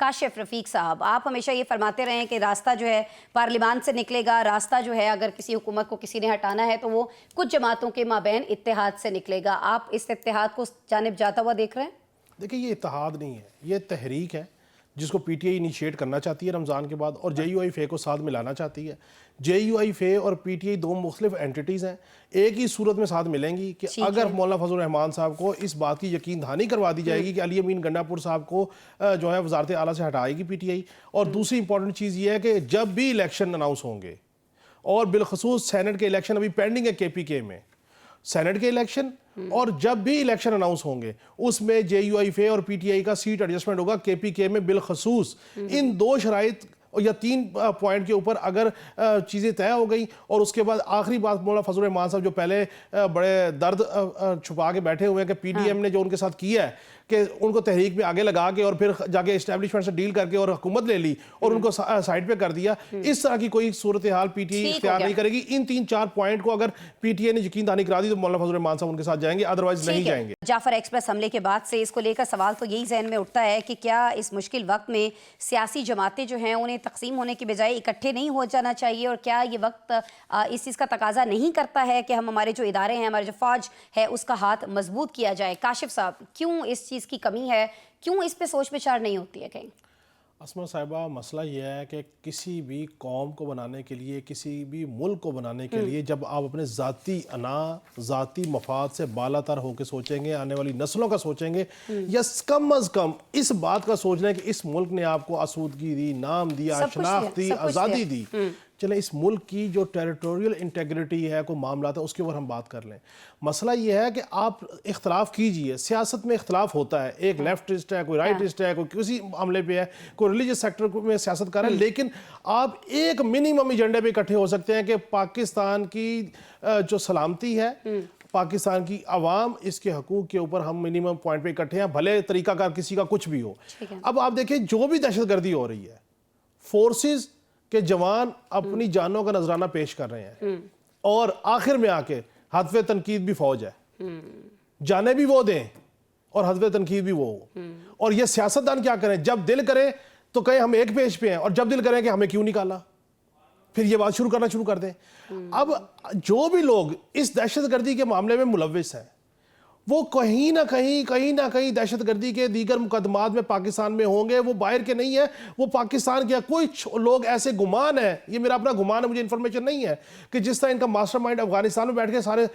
کاشف رفیق صاحب، آپ ہمیشہ یہ فرماتے رہے ہیں کہ راستہ جو ہے پارلیمان سے نکلے گا، راستہ جو ہے اگر کسی حکومت کو کسی نے ہٹانا ہے تو وہ کچھ جماعتوں کے مابین اتحاد سے نکلے گا. آپ اس اتحاد کو جانب جاتا ہوا دیکھ رہے ہیں؟ دیکھیں یہ اتحاد نہیں ہے، یہ تحریک ہے جس کو پی ٹی آئی انیشیٹ کرنا چاہتی ہے رمضان کے بعد، اور جے یو آئی فے کو ساتھ ملانا چاہتی ہے. جے یو آئی فے اور پی ٹی آئی دو مختلف اینٹیٹیز ہیں، ایک ہی صورت میں ساتھ ملیں گی کہ اگر مولانا فضل الرحمان صاحب کو اس بات کی یقین دہانی کروا دی جائے گی کہ علی امین گنڈا پور صاحب کو جو ہے وزارت اعلیٰ سے ہٹائے گی پی ٹی آئی. اور دوسری امپورٹنٹ چیز یہ ہے کہ جب بھی الیکشن اناؤنس ہوں گے، اور بالخصوص سینٹ کے الیکشن ابھی پینڈنگ ہے کے پی کے میں، سینٹ کے الیکشن اور جب بھی الیکشن اناؤنس ہوں گے اس میں جے یو آئی فے اور پی ٹی آئی کا سیٹ ایڈجسٹمنٹ ہوگا. کے پی کے میں بالخصوص ان دو شرائط یا 3 پوائنٹ کے اوپر اگر چیزیں طے ہو گئی، اور اس کے بعد آخری بات مولانا فضل الرحمان صاحب جو پہلے بڑے درد چھپا کے بیٹھے ہوئے ہیں کہ پی ڈی ایم نے جو ان کے ساتھ کیا ہے کہ ان کو تحریک میں آگے لگا کے اور پھر جا کے اسٹیبلشمنٹ سے ڈیل کر کے اور حکومت لے لی اور ان کو سائڈ پہ کر دیا، اس طرح کی کوئی صورتحال پی ٹی آئی اختیار نہیں کرے گی. ان 3-4 پوائنٹ کو اگر پی ٹی آئی نے یقین دہانی کرا دی تو مولانا فضل الرحمان صاحب ان کے ساتھ جائیں گے، ادروائز نہیں جائیں گے. جعفر ایکسپریس حملے کے بعد سے اس کو لے کر سوال تو یہی ذہن میں اٹھتا ہے کہ کیا اس مشکل وقت میں سیاسی جماعتیں جو ہیں انہیں تقسیم ہونے کی بجائے اکٹھے نہیں ہو جانا چاہیے، اور کیا یہ وقت اس چیز کا تقاضا نہیں کرتا ہے کہ ہم ہمارے جو ادارے ہیں، ہمارے جو فوج ہے اس کا ہاتھ مضبوط کیا جائے؟ کاشف صاحب، کیوں اس چیز کی کمی ہے، کیوں اس پہ سوچ بچار نہیں ہوتی ہے کہیں؟ اسما صاحبہ مسئلہ یہ ہے کہ کسی بھی قوم کو بنانے کے لیے، کسی بھی ملک کو بنانے کے لیے جب آپ اپنے ذاتی ذاتی مفاد سے بالا تر ہو کے سوچیں گے، آنے والی نسلوں کا سوچیں گے، یا کم از کم اس بات کا سوچ لیں کہ اس ملک نے آپ کو آسودگی دی، نام دیا، شناخت دی، آزادی دی. چلیں اس ملک کی جو ٹیریٹوریل انٹیگریٹی ہے، کوئی معاملات ہے، اس کے اوپر ہم بات کر لیں. مسئلہ یہ ہے کہ آپ اختلاف کیجئے، سیاست میں اختلاف ہوتا ہے، ایک لیفٹسٹ ہے، کوئی رائٹسٹ ہے، کوئی کسی معاملے پہ ہے، کوئی ریلیجس سیکٹر میں سیاست کر رہا ہے، لیکن آپ ایک منیمم ایجنڈے پہ اکٹھے ہو سکتے ہیں کہ پاکستان کی جو سلامتی ہے، پاکستان کی عوام، اس کے حقوق کے اوپر ہم منیمم پوائنٹ پہ اکٹھے ہیں، بھلے طریقہ کار کسی کا کچھ بھی ہو. اب آپ دیکھیں جو بھی دہشت گردی ہو رہی ہے، فورسز کہ جوان اپنی جانوں کا نذرانہ پیش کر رہے ہیں، اور آخر میں آ کے ہدف تنقید بھی فوج ہے، جانے بھی وہ دیں اور ہدف تنقید بھی وہ ہو. اور یہ سیاستدان کیا کریں، جب دل کرے تو کہیں ہم ایک پیج پہ ہیں، اور جب دل کریں کہ ہمیں کیوں نکالا، پھر یہ بات شروع کر دیں. اب جو بھی لوگ اس دہشت گردی کے معاملے میں ملوث ہیں، وہ کہیں نہ کہیں دہشت گردی کے دیگر مقدمات میں پاکستان میں ہوں گے. وہ باہر کے نہیں ہیں، وہ پاکستان کے کچھ لوگ ایسے گمان ہیں، یہ میرا اپنا گمان ہے، مجھے انفارمیشن نہیں ہے، کہ جس طرح ان کا ماسٹر مائنڈ افغانستان میں بیٹھ کے سارے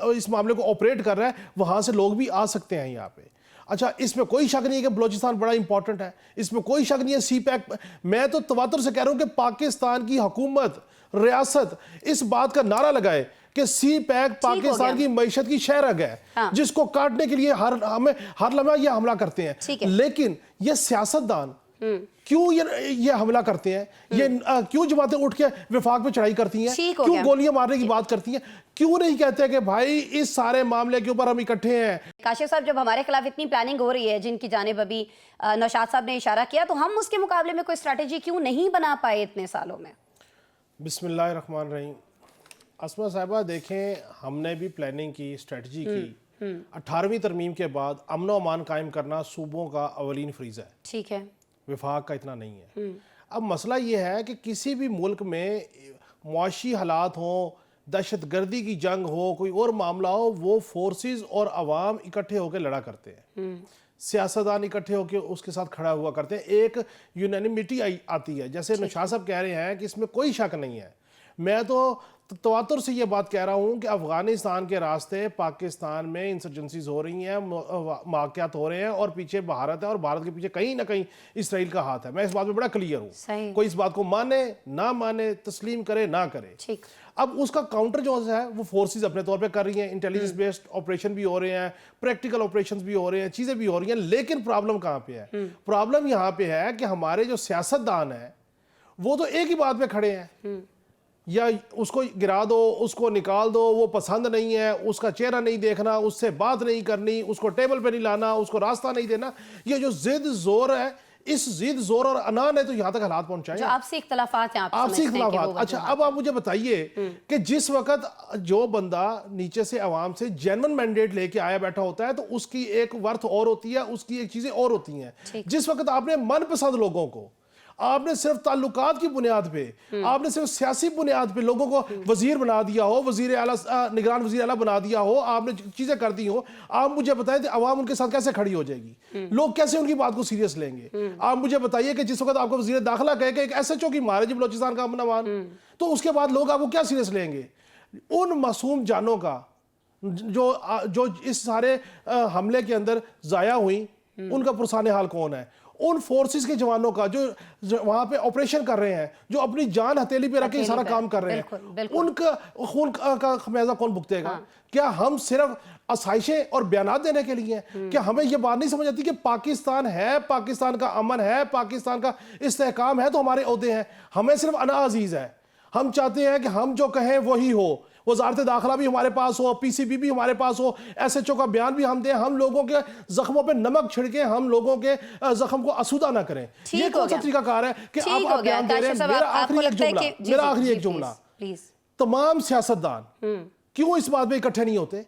اس معاملے کو آپریٹ کر رہا ہے، وہاں سے لوگ بھی آ سکتے ہیں یہاں پہ. اچھا، اس میں کوئی شک نہیں ہے کہ بلوچستان بڑا امپورٹنٹ ہے، اس میں کوئی شک نہیں ہے سی پیک. میں تو تواتر سے کہہ رہا ہوں کہ پاکستان کی حکومت، ریاست اس بات کا نعرہ لگائے کہ سی پیک پاکستان کی معیشت کی شہرگ ہے، جس کو کاٹنے کے لیے ہمیں ہر لمحہ یہ حملہ کرتے ہیں. لیکن یہ سیاستدان کیوں یہ حملہ کرتے ہیں، یہ کیوں جماعتیں اٹھ کے وفاق پہ چڑھائی کرتی ہیں، کیوں گولیاں مارنے کی بات کرتی ہیں، کیوں نہیں کہتے کہ بھائی اس سارے معاملے کے اوپر ہم اکٹھے ہیں؟ کاشف صاحب، جب ہمارے خلاف اتنی پلاننگ ہو رہی ہے جن کی جانب ابھی نوشاد صاحب نے اشارہ کیا، تو ہم اس کے مقابلے میں کوئی اسٹریٹجی کیوں نہیں بنا پائے اتنے سالوں میں؟ بسم اللہ الرحمن الرحیم. اسما صاحبہ دیکھیں، ہم نے بھی پلاننگ کی، اسٹریٹجی کی. 18ویں ترمیم کے بعد امن و امان قائم کرنا صوبوں کا اولین فریضہ ہے، ٹھیک ہے، وفاق کا اتنا نہیں ہے. اب مسئلہ یہ ہے کہ کسی بھی ملک میں معاشی حالات ہوں، دہشت گردی کی جنگ ہو، کوئی اور معاملہ ہو، وہ فورسز اور عوام اکٹھے ہو کے لڑا کرتے ہیں، سیاستدان اکٹھے ہو کے اس کے ساتھ کھڑا ہوا کرتے ہیں، ایک یونینیمیٹی آتی ہے. جیسے نوشاد صاحب کہہ رہے ہیں کہ اس میں کوئی شک نہیں ہے، میں تو تواتر سے یہ بات کہہ رہا ہوں کہ افغانستان کے راستے پاکستان میں انسرجنسیز ہو رہی ہیں، واقعات ہو رہے ہیں، اور پیچھے بھارت ہے، اور بھارت کے پیچھے کہیں نہ کہیں اسرائیل کا ہاتھ ہے. میں اس بات میں بڑا کلیئر ہوں، کوئی اس بات کو مانے نہ مانے، تسلیم کرے نہ کرے. اب اس کا کاؤنٹر جو ہے وہ فورسز اپنے طور پہ کر رہی ہیں، انٹیلیجنس بیسڈ آپریشن بھی ہو رہے ہیں، پریکٹیکل آپریشنز بھی ہو رہے ہیں، چیزیں بھی ہو رہی ہیں. لیکن پرابلم کہاں پہ ہے؟ پرابلم یہاں پہ ہے کہ ہمارے جو سیاستدان ہیں وہ تو ایک ہی بات پہ کھڑے ہیں، یا اس کو گرا دو، اس کو نکال دو، وہ پسند نہیں ہے، اس کا چہرہ نہیں دیکھنا، اس سے بات نہیں کرنی، اس کو ٹیبل پہ نہیں لانا، اس کو راستہ نہیں دینا. یہ جو ضد زور ہے، اس ضد زور اور انا نے تو یہاں تک حالات پہنچائے جو آپ سے اختلافات ہیں، آپ سے اختلافات. اچھا اب آپ مجھے بتائیے کہ جس وقت جو بندہ نیچے سے عوام سے جینون مینڈیٹ لے کے آیا بیٹھا ہوتا ہے تو اس کی ایک ورتھ اور ہوتی ہے, اس کی ایک چیزیں اور ہوتی ہیں. جس وقت آپ نے من پسند لوگوں کو, آپ نے صرف تعلقات کی بنیاد پہ, آپ نے صرف سیاسی بنیاد پہ لوگوں کو وزیر بنا دیا ہو, وزیر اعلیٰ, نگران وزیر اعلیٰ بنا دیا ہو, آپ نے چیزیں کر دی ہو, آپ مجھے بتائیں کہ عوام ان کے ساتھ کیسے کھڑی ہو جائے گی, لوگ کیسے ان کی بات کو سیریس لیں گے. آپ مجھے بتائیے کہ جس وقت آپ کو وزیر داخلہ کہے کہ ایک ایس ایچ او کی مارے جی بلوچستان کا امن امان, تو اس کے بعد لوگ آپ کو کیا سیریس لیں گے. ان معصوم جانوں کا جو اس سارے حملے کے اندر ضائع ہوئیں, ان کا پرسان حال کون ہے. ان فورسز کے جوانوں کا جو وہاں پہ آپریشن کر رہے ہیں, جو اپنی جان ہتھیلی پہ رکھ کے سارا کام کر رہے ہیں, ان کا خون کا خمیازہ کون بھگتے گا. کیا ہم صرف آسائشیں اور بیانات دینے کے لیے ہیں؟ کیا ہمیں یہ بات نہیں سمجھ آتی کہ پاکستان ہے, پاکستان کا امن ہے, پاکستان کا استحکام ہے تو ہمارے عہدے ہیں. ہمیں صرف انا عزیز ہے. ہم چاہتے ہیں کہ ہم جو کہیں وہی ہو, وزارت داخلہ بھی ہمارے پاس ہو, پی سی بی بھی ہمارے پاس ہو, ایس ایچ او کا بیان بھی ہم دیں, ہم لوگوں کے زخموں پہ نمک چھڑکیں, ہم لوگوں کے زخم کو آسودہ نہ کریں. یہ کون سا طریقہ کار ہے کہ آپ بیان دے رہے ہیں. میرا آخری ایک جملہ, تمام سیاستدان کیوں اس بات پہ اکٹھے نہیں ہوتے,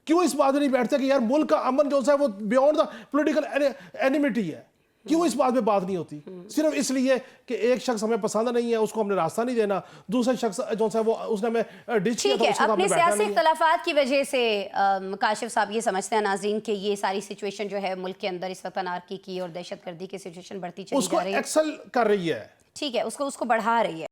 کیوں اس بات پہ نہیں بیٹھتے کہ یار ملک کا امن جو ہے وہ بیونڈ دا پولیٹیکل اینیمیٹی ہے, کیوں اس بات پہ بات نہیں ہوتی. صرف اس لیے کہ ایک شخص ہمیں پسند نہیں ہے, اس کو ہم نے راستہ نہیں دینا, دوسرے شخص جو ہے وہ اس نے ہمیں ڈچ کیا تو اس کو ہم نے بیٹھنا نہیں ہے. اپنے سیاسی اختلافات کی وجہ سے کاشف صاحب یہ سمجھتے ہیں ناظرین کہ یہ ساری سچویشن جو ہے ملک کے اندر اس وقت انارکی کی اور دہشت گردی کی سچویشن بڑھتی چلی جا رہی ہے, اس کو ایکسل کر رہی ہے. ٹھیک ہے, اس کو بڑھا رہی ہے.